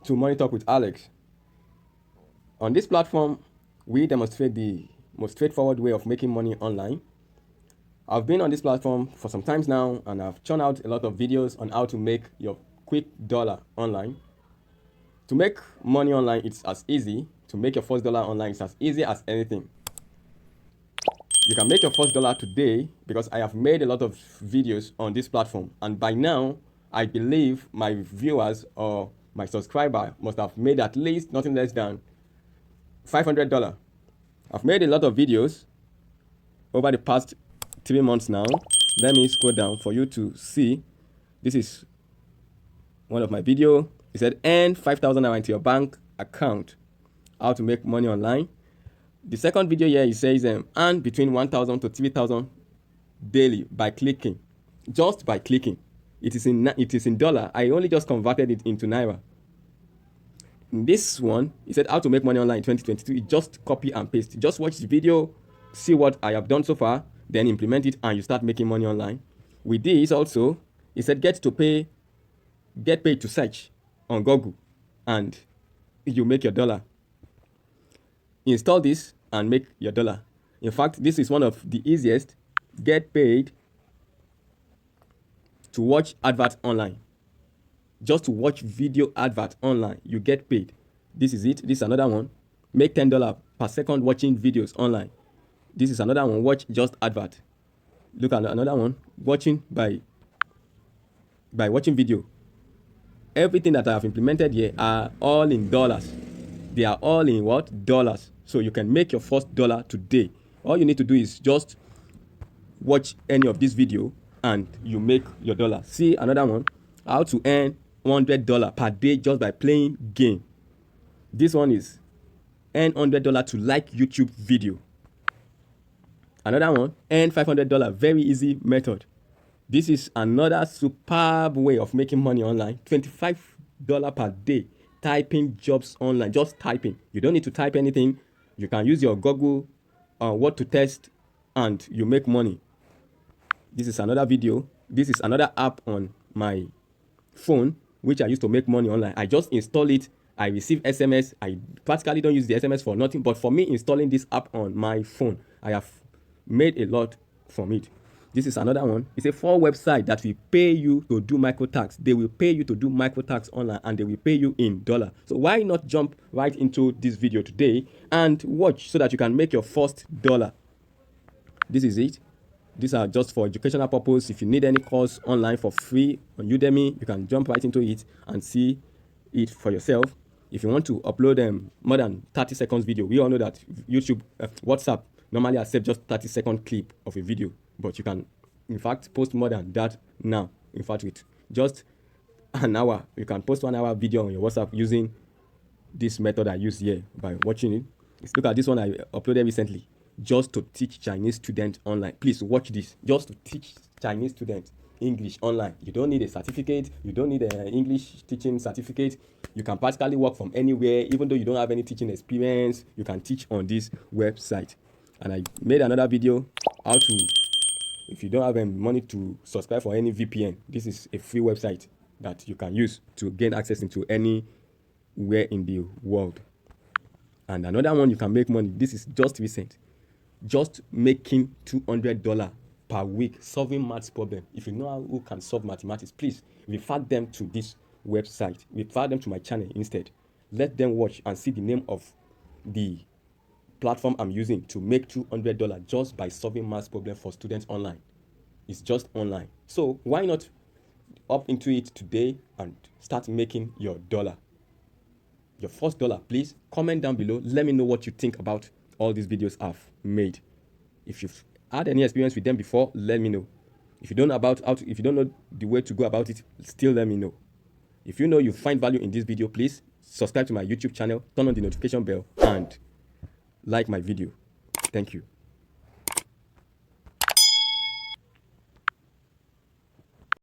to Money Talk with Alex. On this platform, we demonstrate the most straightforward way of making money online. I've been on this platform for some time now, and I've churned out a lot of videos on how to make your quick dollar online. To make money online, it's as easy. To make your first dollar online, it's as easy as anything. You can make your first dollar today because I have made a lot of videos on this platform, and by now, I believe my viewers or my subscriber must have made at least nothing less than $500. I've made a lot of videos over the past 3 months now. Let me scroll down for you to see. This is one of my videos. It said earn 5,000 naira into your bank account. How to make money online. The second video here, it says earn between 1,000 to 3,000 daily by clicking. Just by clicking. It is in dollar. I only just converted it into naira. In this one, it said how to make money online in 2022. It just copy and paste. Just watch the video, see what I have done so far, then implement it, and you start making money online. With this also, it said get paid to search on Google, and you make your dollar. Install this and make your dollar. In fact, this is one of the easiest. Get paid to watch adverts online. Just to watch video advert online, you get paid. This is it. This is another one. Make $10 per second watching videos online. This is another one. Watch just advert. Look at another one. Watching by watching video. Everything that I have implemented here are all in dollars. They are all in what? Dollars. So you can make your first dollar today. All you need to do is just watch any of this video and you make your dollar. See another one. How to earn $100 per day just by playing game. This one is earn $100 to like YouTube video. Another one, earn $500. Very easy method. This is another superb way of making money online. $25 per day. Typing jobs online. Just typing. You don't need to type anything. You can use your Google what to test and you make money. This is another video. This is another app on my phone which I used to make money online. I just install it. I receive SMS. I practically don't use the SMS for nothing. But for me, installing this app on my phone, I have made a lot from it. This is another one. It's a full website that will pay you to do microtax. They will pay you to do microtax online and they will pay you in dollar. So why not jump right into this video today and watch so that you can make your first dollar. This is it. These are just for educational purpose. If you need any course online for free on Udemy, you can jump right into it and see it for yourself. If you want to upload more than 30 seconds video, we all know that YouTube, WhatsApp normally accept just 30-second clip of a video. But you can, in fact, post more than that now. In fact, with just an hour, you can post 1 hour video on your WhatsApp using this method I use here by watching it. Let's look at this one I uploaded recently. Just to teach Chinese students online. Please watch this. Just to teach Chinese students English online. You don't need a certificate. You don't need an English teaching certificate. You can practically work from anywhere. Even though you don't have any teaching experience, you can teach on this website. And I made another video how to, if you don't have money to subscribe for any VPN, this is a free website that you can use to gain access into anywhere in the world. And another one you can make money. This is just recent. Just making $200 per week solving maths problem. If you know who can solve mathematics, please refer them to this website. Refer them to my channel instead. Let them watch and see the name of the platform I'm using to make $200 just by solving maths problem for students online. It's just online. So why not up into it today and start making your dollar? Your first dollar. Please comment down below. Let me know what you think about all these videos I've made. If you've had any experience with them before, let me know. If you don't know the way to go about it, still let me know. If you know you find value in this video, please subscribe to my YouTube channel, turn on the notification bell, and like my video. Thank you.